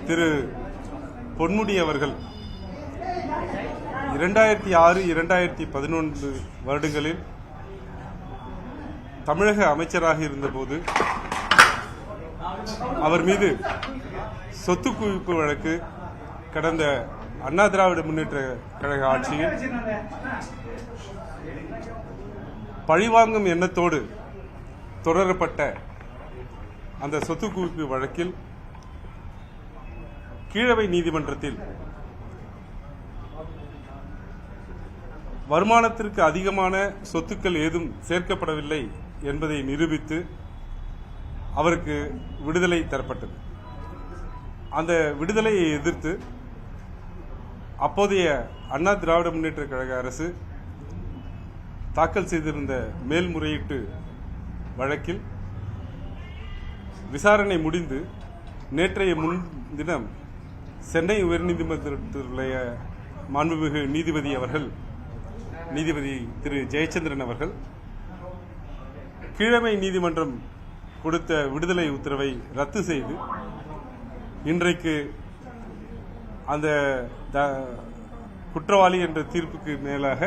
திரு பொன்முடி அவர்கள் 2006-2011 வருடங்களில் தமிழக அமைச்சராக இருந்தபோது அவர் மீது சொத்து குவிப்பு வழக்கு கடந்த அண்ணா திராவிட முன்னேற்ற கழக ஆட்சியில் பழிவாங்கும் எண்ணத்தோடு தொடரப்பட்ட அந்த சொத்து குவிப்பு வழக்கில் கீழவை நீதிமன்றத்தில் வருமானத்திற்கு அதிகமான சொத்துக்கள் ஏதும் சேர்க்கப்படவில்லை என்பதை நிரூபித்து அவருக்கு விடுதலை தரப்பட்டது. அந்த விடுதலையை எதிர்த்து அப்போதைய அண்ணா திராவிட முன்னேற்ற கழக அரசு தாக்கல் செய்திருந்த மேல்முறையீட்டு வழக்கில் விசாரணை முடிந்து நேற்றைய முன்தினம் சென்னை உயர்நீதிமன்றத்துடைய மாண்புமிகு நீதிபதி திரு ஜெயச்சந்திரன் அவர்கள் கீழமை நீதிமன்றம் கொடுத்த விடுதலை உத்தரவை ரத்து செய்து இன்றைக்கு அந்த குற்றவாளி என்ற தீர்ப்புக்கு மேலாக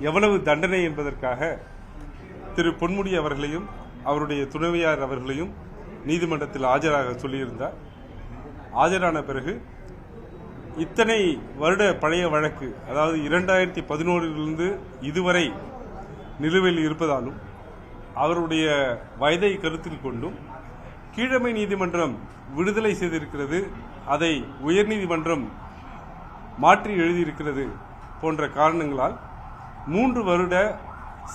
எவ்வளவு தண்டனை என்பதற்காக திரு பொன்முடி அவர்களையும் அவருடைய துணைவியார் அவர்களையும் நீதிமன்றத்தில் ஆஜராக சொல்லியிருந்தார். ஆஜரான பிறகு இத்தனை வருட பழைய வழக்கு, அதாவது 2011 இதுவரை நிலுவையில் இருப்பதாலும் அவருடைய வயதை கருத்தில் கொண்டும் கீழமை நீதிமன்றம் விடுதலை செய்திருக்கிறது, அதை உயர்நீதிமன்றம் மாற்றி எழுதியிருக்கிறது போன்ற காரணங்களால் 3 வருட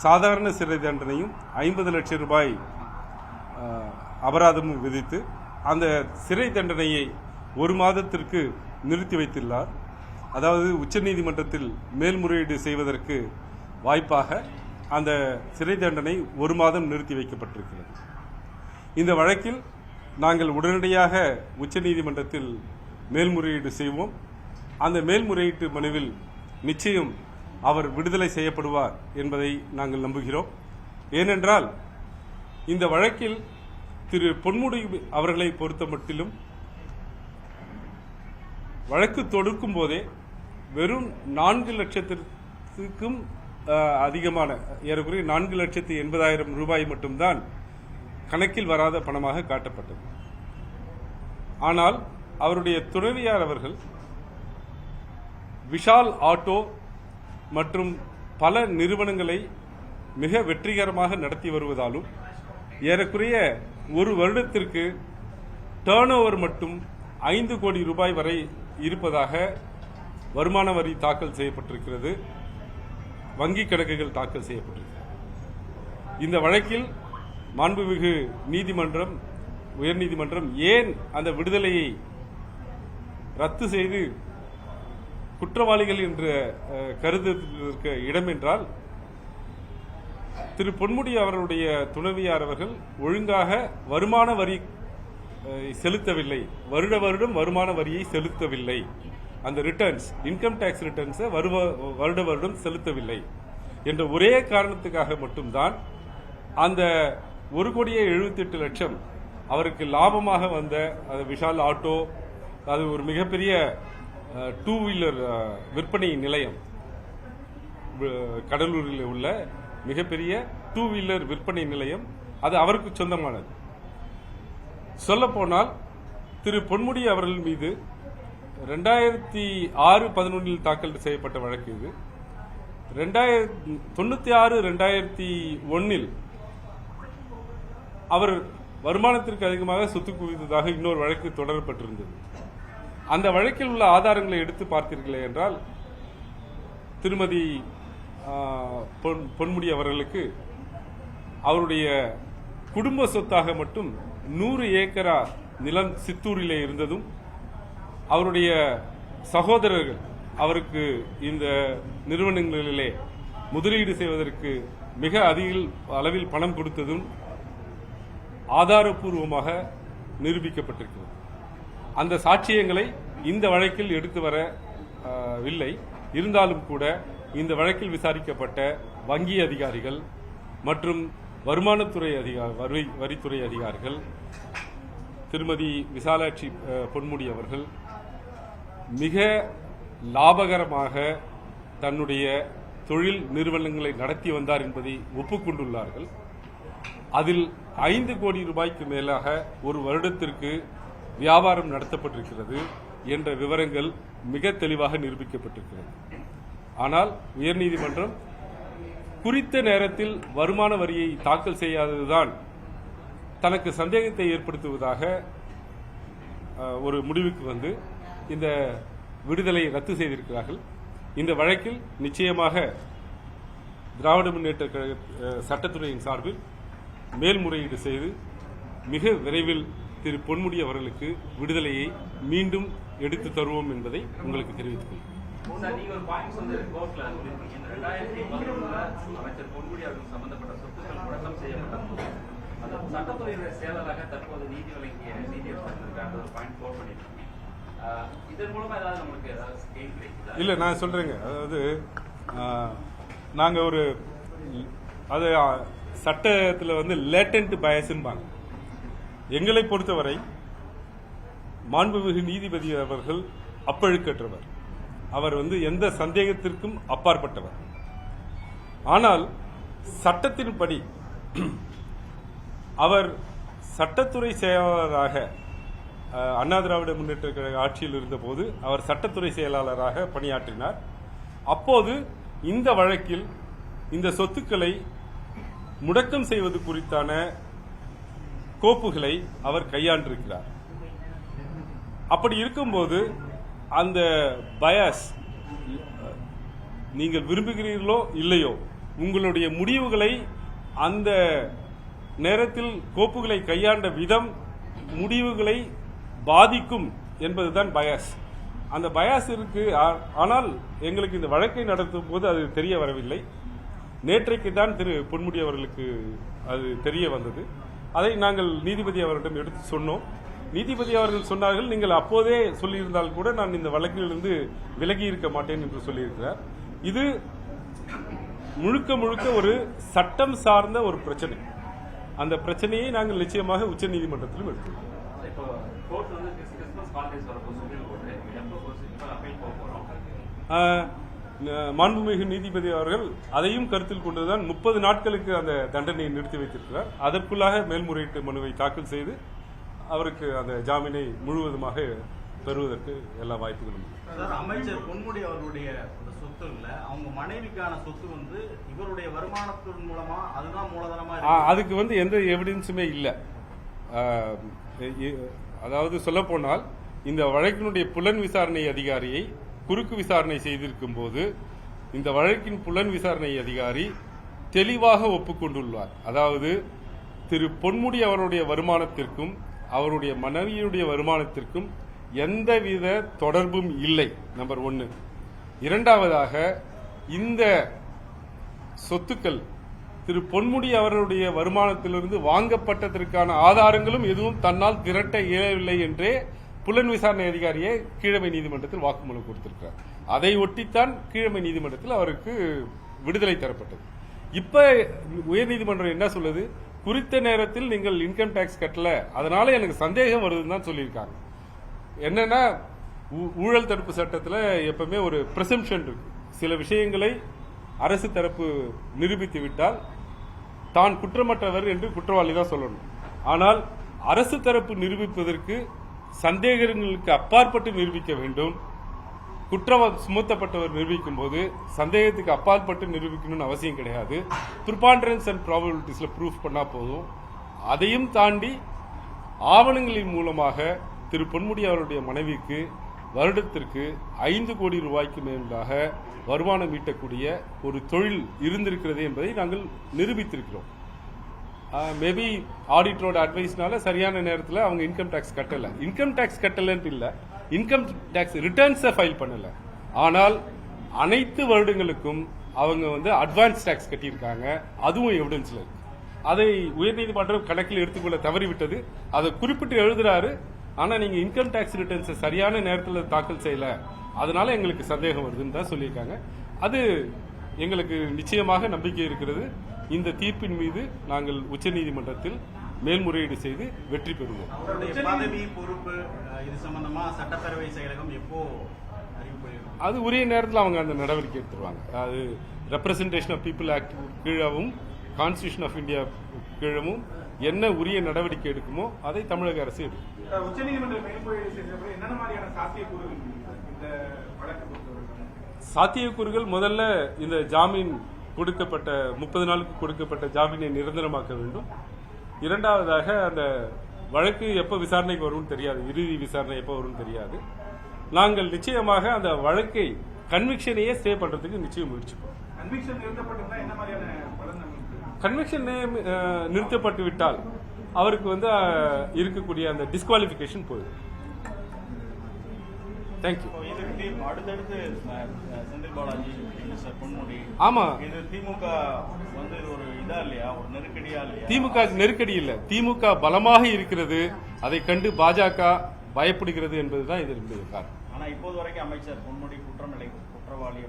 சாதாரண சிறை தண்டனையும் 50 லட்சம் ரூபாய் அபராதமும் விதித்து அந்த சிறை தண்டனையை 1 மாதத்திற்கு நிறுத்தி வைத்துள்ளார். அதாவது உச்சநீதிமன்றத்தில் மேல்முறையீடு செய்வதற்கு வாய்ப்பாக அந்த சிறை தண்டனை 1 மாதம் நிறுத்தி வைக்கப்பட்டிருக்கிறது. இந்த வழக்கில் நாங்கள் உடனடியாக உச்சநீதிமன்றத்தில் மேல்முறையீடு செய்வோம். அந்த மேல்முறையீட்டு மனுவில் நிச்சயம் அவர் விடுதலை செய்யப்படுவார் என்பதை நாங்கள் நம்புகிறோம். ஏனென்றால் இந்த வழக்கில் திரு பொன்முடி அவர்களை பொறுத்த மட்டிலும் வழக்கு தொடுக்கும் போதே வெறும் 4 லட்சத்திற்கும் அதிகமான ஏறக்குறைய 4,80,000 ரூபாய் மட்டும்தான் கணக்கில் வராத பணமாக காட்டப்பட்டது. ஆனால் அவருடைய துணைவியார் அவர்கள் விஷால் ஆட்டோ மற்றும் பல நிறுவனங்களை மிக வெற்றிகரமாக நடத்தி வருவதாலும் ஏறக்குறைய 1 வருடத்திற்கு டர்ன் ஓவர் மட்டும் 5 கோடி ரூபாய் வரை இருப்பதாக வருமான வரி தாக்கல் செய்யப்பட்டிருக்கிறது, வங்கிக் கணக்குகள் தாக்கல் செய்யப்பட்டிருக்கிறது. இந்த வழக்கில் மாண்புமிகு உயர்நீதிமன்றம் ஏன் அந்த விடுதலையை ரத்து செய்து குற்றவாளிகள் என்று கருதுவதற்கு இடம் என்றால், திரு பொன்முடி அவர்களுடைய துணைவியார் அவர்கள் ஒழுங்காக வருமான வரி செலுத்தவில்லை, வருடம் வருமான வரியை செலுத்தவில்லை, அந்த ரிட்டர்ன்ஸ் இன்கம் டாக்ஸ் ரிட்டர்ன்ஸை வருடம் செலுத்தவில்லை என்ற ஒரே காரணத்துக்காக மட்டும்தான் அந்த 1,78,00,000 அவருக்கு லாபமாக வந்த விஷால் ஆட்டோ, அது ஒரு மிகப்பெரிய 2 வீலர் விற்பனை நிலையம், கடலூரில் உள்ள மிகப்பெரிய 2 வீலர் விற்பனை நிலையம், அது அவருக்கு சொந்தமானது. சொல்லப்போனால் திரு பொன்முடி அவர்கள் மீது 2006-11 தாக்கல் செய்யப்பட்ட வழக்கு இது. 1996-2001 அவர் வருமானத்திற்கு அதிகமாக சொத்து குவித்ததாக இன்னொரு வழக்கு தொடரப்பட்டிருந்தது. அந்த வழக்கில் உள்ள ஆதாரங்களை எடுத்து பார்த்தீர்களே என்றால், திருமதி பொன்முடி அவர்களுக்கு அவருடைய குடும்ப சொத்தாக மட்டும் 100 ஏக்கரா நிலம் சித்தூரிலே இருந்ததும், அவருடைய சகோதரர்கள் அவருக்கு இந்த நிறுவனங்களிலே முதலீடு செய்வதற்கு மிக அதிக அளவில் பணம் கொடுத்ததும் ஆதாரப்பூர்வமாக நிரூபிக்கப்பட்டிருக்கிறது. அந்த சாட்சியங்களை இந்த வழக்கில் எடுத்து வரவில்லை. இருந்தாலும் கூட இந்த வழக்கில் விசாரிக்கப்பட்ட வங்கி அதிகாரிகள் மற்றும் வருமானத்துறை வரித்துறை அதிகாரிகள், திருமதி விசாலாட்சி பொன்முடி அவர்கள் மிக லாபகரமாக தன்னுடைய தொழில் நிறுவனங்களை நடத்தி வந்தார் என்பதை ஒப்புக்கொண்டுள்ளார்கள். அதில் 5 கோடி ரூபாய்க்கு மேலாக ஒரு வருடத்திற்கு வியாபாரம் நடத்தப்பட்டிருக்கிறது என்ற விவரங்கள் மிக தெளிவாக நிரூபிக்கப்பட்டிருக்கிறது. ஆனால் உயர்நீதிமன்றம் குறித்த நேரத்தில் வருமான வரியை தாக்கல் செய்யாததுதான் தனக்கு சந்தேகத்தை ஏற்படுத்துவதாக ஒரு முடிவுக்கு வந்து இந்த விடுதலை ரத்து செய்திருக்கிறார்கள். இந்த வழக்கில் நிச்சயமாக திராவிட முன்னேற்ற கழக சட்டத்துறையின் சார்பில் மேல்முறையீடு செய்து மிக விரைவில் திரு பொன்முடி அவர்களுக்கு விடுதலையை மீண்டும் எடுத்து தருவோம் என்பதை உங்களுக்கு தெரிவித்துக் கொள்கிறேன். அமைச்சர் பொன்முடி அவர்கள் சம்பந்தப்பட்ட சொத்துக்கள் முடக்கம் செய்யப்பட்ட சட்டத்துறையுடைய செயலராக தற்போது நீதி வழங்கிய நீதியரசர் ஒரு பாயிண்ட் கோட் பண்ணிருக்காங்க. இதன் மூலமா ஏதாவது நமக்கு ஏதாவது கெயின் கிடைக்குதா? இல்ல, நான் சொல்றேங்க. அதாவது நாங்க ஒரு அது சட்டத்தில் வந்து லேட்டன்ட் பயஸ்பாங்க. எங்களை பொறுத்தவரை மாண்புமிகு நீதிபதி அவர்கள் அப்பழுக்கற்றவர். அவர் வந்து எந்த சந்தேகத்திற்கும் அப்பாற்பட்டவர். ஆனால் சட்டத்தின்படி அவர் சட்டத்துறை செயலாளராக அண்ணா திராவிட முன்னேற்ற கழக ஆட்சியில் இருந்தபோது அவர் சட்டத்துறை செயலாளராக பணியாற்றினார். அப்போது இந்த வழக்கில் இந்த சொத்துக்களை முடக்கம் செய்வது குறித்தான கோப்புகளை அவர் கையாண்டிருக்கிறார். அப்படி இருக்கும்போது அந்த பயாஸ் நீங்கள் விரும்புகிறீர்களோ இல்லையோ உங்களுடைய முடிவுகளை அந்த நேரத்தில் கோப்புகளை கையாண்ட விதம் முடிவுகளை பாதிக்கும் என்பதுதான் பயாஸ். அந்த பயாஸ் இருக்கு. ஆனால் எங்களுக்கு இந்த வழக்கை நடத்தும் போது அது தெரிய வரவில்லை. நேற்றைக்கு தான் திரு பொன்முடி அவர்களுக்கு அது தெரிய வந்தது. அதை நாங்கள் நீதிபதி அவரிடம் எடுத்து சொன்னோம். நீதிபதி அவர்கள் சொன்னார்கள், நீங்கள் அப்போதே சொல்லியிருந்தால் கூட நான் இந்த வழக்கிலிருந்து விலகி இருக்க மாட்டேன் என்று சொல்லியிருக்கிறார். இது முழுக்க முழுக்க ஒரு சட்டம் சார்ந்த ஒரு பிரச்சனை. அந்த பிரச்சனையை நாங்கள் நிச்சயமாக உச்ச நீதிமன்றத்திலும் எடுத்துள்ளோம். மாண்புமிகு நீதிபதி அவர்கள் அதையும் கருத்தில் கொண்டுதான் 30 நாட்களுக்கு அந்த தண்டனையை நிறுத்தி வைத்திருக்கிறார். அதற்குள்ளாக மேல்முறையீட்டு மனுவை தாக்கல் செய்து அவருக்கு அந்த ஜாமீனை முழுவதுமாக பெறுவதற்கு எல்லா வாய்ப்புகளும். அமைச்சர் பொன்முடி அவர்களுடைய சொத்து இல்ல, அவங்க மனைவிக்கான சொத்து வந்து இவருடைய வருமானத்தின் மூலமா அதுதான் மூலதனமா. அதுக்கு வந்து எந்த எவிடன்ஸுமே இல்லை. அதாவது சொல்ல போனால் இந்த வழக்கினுடைய புலன் விசாரணை அதிகாரியை குறுக்கு விசாரணை செய்திருக்கும் போது இந்த வழக்கின் புலன் விசாரணை அதிகாரி தெளிவாக ஒப்புக்கொண்டுள்ளார். அதாவது திரு பொன்முடி அவருடைய வருமானத்திற்கும் அவருடைய மனைவியுடைய வருமானத்திற்கும் எந்தவித தொடர்பும் இல்லை. நம்பர் 1. இரண்டாவதாக இந்த சொத்துக்கள் திரு பொன்முடி அவர்களுடைய வருமானத்திலிருந்து வாங்கப்பட்டதற்கான ஆதாரங்களும் எதுவும் தன்னால் திரட்ட இயலவில்லை என்றே புலன் விசாரணை அதிகாரியை கீழமை நீதிமன்றத்தில் வாக்குமூலம் கொடுத்திருக்கிறார். அதை ஒட்டித்தான் கீழமை நீதிமன்றத்தில் அவருக்கு விடுதலை தரப்பட்டது. இப்ப உயர்நீதிமன்றம் என்ன சொல்லுது, குறித்த நேரத்தில் நீங்கள் இன்கம் டாக்ஸ் கட்டல, அதனால எனக்கு சந்தேகம் வருதுன்னு தான் சொல்லியிருக்காங்க. என்னன்னா ஊழல் தடுப்பு சட்டத்தில் எப்பவுமே ஒரு பிரசம்ஷன் இருக்கு. சில விஷயங்களை அரசு தரப்பு நிரூபித்து விட்டால் தான் குற்றமற்றவர் என்று குற்றவாளி தான் சொல்லணும். ஆனால் அரசு தரப்பு நிரூபிப்பதற்கு சந்தேகங்களுக்கு அப்பாற்பட்டு நிரூபிக்க வேண்டும். குற்றம் சுமத்தப்பட்டவர் நிரூபிக்கும் போது சந்தேகத்துக்கு அப்பாற்பட்டு நிரூபிக்கணும்னு அவசியம் கிடையாது. ப்ரிபாண்டரன்ஸ் அண்ட் ப்ராபபிலிட்டிஸ்ல ப்ரூஃப் பண்ணா போதும். அதையும் தாண்டி ஆவணங்களின் மூலமாக திரு பொன்முடி அவருடைய மனைவிக்கு வருடத்திற்கு 5 கோடி ரூபாய்க்கு மேலாக வருமானம் ஈட்டக்கூடிய ஒரு தொழில் இருந்திருக்கிறது என்பதை நாங்கள் நிரூபித்திருக்கிறோம். மேபி ஆடிட்டரோட அட்வைஸ்னால சரியான நேரத்தில் அவங்க இன்கம் டாக்ஸ் கட்டல. இன்கம் டாக்ஸ் கட்டலன்ட்டு இல்லை, இன்கம் டாக்ஸ் ரிட்டர்ன்ஸை ஃபைல் பண்ணல. ஆனால் அனைத்து வருடங்களுக்கும் அவங்க வந்து அட்வான்ஸ் டாக்ஸ் கட்டியிருக்காங்க. அதுவும் எவிடன்ஸ்ல இருக்கு. அதை உயர்நீதிமன்றம் கணக்கில் எடுத்துக்கொள்ள தவறிவிட்டது. அதை குறிப்பிட்டு எழுதுறாரு. ஆனா நீங்க இன்கம் டாக்ஸ் ரிட்டர்ன்ஸை சரியான நேரத்தில் தாக்கல் செய்யல, அதனால எங்களுக்கு சந்தேகம் வருதுன்னு தான் சொல்லியிருக்காங்க. அது எங்களுக்கு நிச்சயமாக நம்பிக்கை இருக்கிறது. இந்த தீர்ப்பின் மீது நாங்கள் உச்சநீதிமன்றத்தில் மேல்முறையீடு செய்து வெற்றி பெறுவோம். அவருடைய பதவி பொறுப்பு இது சம்பந்தமா சட்டப்பேரவை செயலகம் எப்போ அறிவிப்பு வெளியிடும்? அது உரிய நேரத்தில் அவங்க அந்த நடவடிக்கை எடுத்துருவாங்க. அது ரெப்ரசன்டேஷன் ஆஃப் பீப்புள் ஆக்ட் கீழவும் கான்ஸ்டியூஷன் ஆஃப் இந்தியா கீழவும் என்ன உரிய நடவடிக்கை எடுக்குமோ அதை தமிழக அரசு எடுக்கும். உச்சநீதிமன்ற மேல்முறையீடு செய்தப்ப என்னென்ன மாதிரியான சாத்தியக்கூறுகள் இந்த வழக்கு பொறுத்தவரை? சாத்தியக்கூறுகள் முதல்ல இந்த ஜாமீன் கொடுக்கப்பட்ட 30 நாளுக்கு கொடுக்கப்பட்ட ஜாமீனை நிரந்தரமாக்க வேண்டும். இரண்டாவதாக அந்த வழக்கு எப்போ விசாரணைக்கு வரும்னு தெரியாது, இறுதி விசாரணை எப்போ வரும்னு தெரியாது. நாங்கள் நிச்சயமாக அந்த வழக்கை கன்விக்ஷனையே ஸ்டே பண்றதுக்கு நிச்சயம் முயற்சிப்போம். கன்விக்ஷன் நிறுத்தப்பட்டிருந்தா என்ன மாதிரியான பலன் நமக்கு? கன்விக்ஷன் நிறுத்தப்பட்டு விட்டால் அவருக்கு இருக்கக்கூடிய அந்த டிஸ்குவாலிஃபிகேஷன் போயிடும். தேங்க்யூ. இதுக்கு அடுத்தடுத்து செந்தில் பாலாஜி, சார் பொன்முடி, ஆமா, இது திமுக வந்து ஒரு இதா இல்லையா, ஒரு நெருக்கடியா இல்லையா? திமுக நெருக்கடி இல்ல, திமுக பலமாக இருக்கிறது, அதை கண்டு பாஜக பயப்படுகிறது என்பதுதான் இதனுடைய காரணம். ஆனா இப்போது வரைக்கும் அமைச்சர் பொன்முடி குற்றவாளி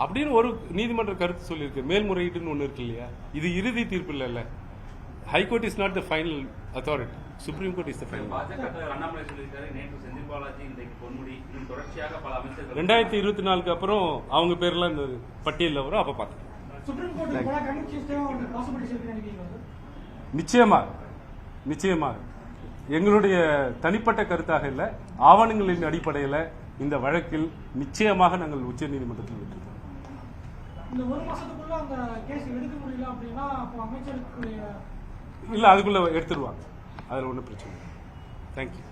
அப்படின்னு ஒரு நீதிமன்ற கருத்து சொல்லியிருக்கு. மேல்முறையீடுன்னு ஒண்ணு இருக்கு இல்லையா, இது இறுதி தீர்ப்பு இல்ல. High court is not the final authority, supreme court is the final. பாஜக தலைவர் அண்ணாமலை சொல்லியிருக்காரு, நேற்று செந்தில் பாலாஜி, இன்றைக்கு பொன்முடி, இன்னும் தொடர்ச்சியாக பல அமைச்சர்கள் 2024 அப்புறம் அவங்க பேர்லாம் இந்த பட்டியலில் வரும், அப்ப பார்த்துக்கலாம். சுப்ரீம் கோர்ட் நிச்சயமாக எங்களுடைய தனிப்பட்ட கருத்தாக இல்ல, ஆவணங்களின் அடிப்படையில் இந்த வழக்கில் நிச்சயமாக நாங்கள் உச்ச நீதிமன்றத்தில் வெற்றி பெறுவோம். இந்த ஒரு மாசத்துக்குள்ள அந்த கேஸ் எடுக்க முடியல அப்படின்னா அப்போ அமைச்சருக்கு இல்ல, அதுக்குள்ள எடுத்துருவாங்க, அதுல ஒன்றும் பிரச்சனை இல்லை. தேங்க்யூ.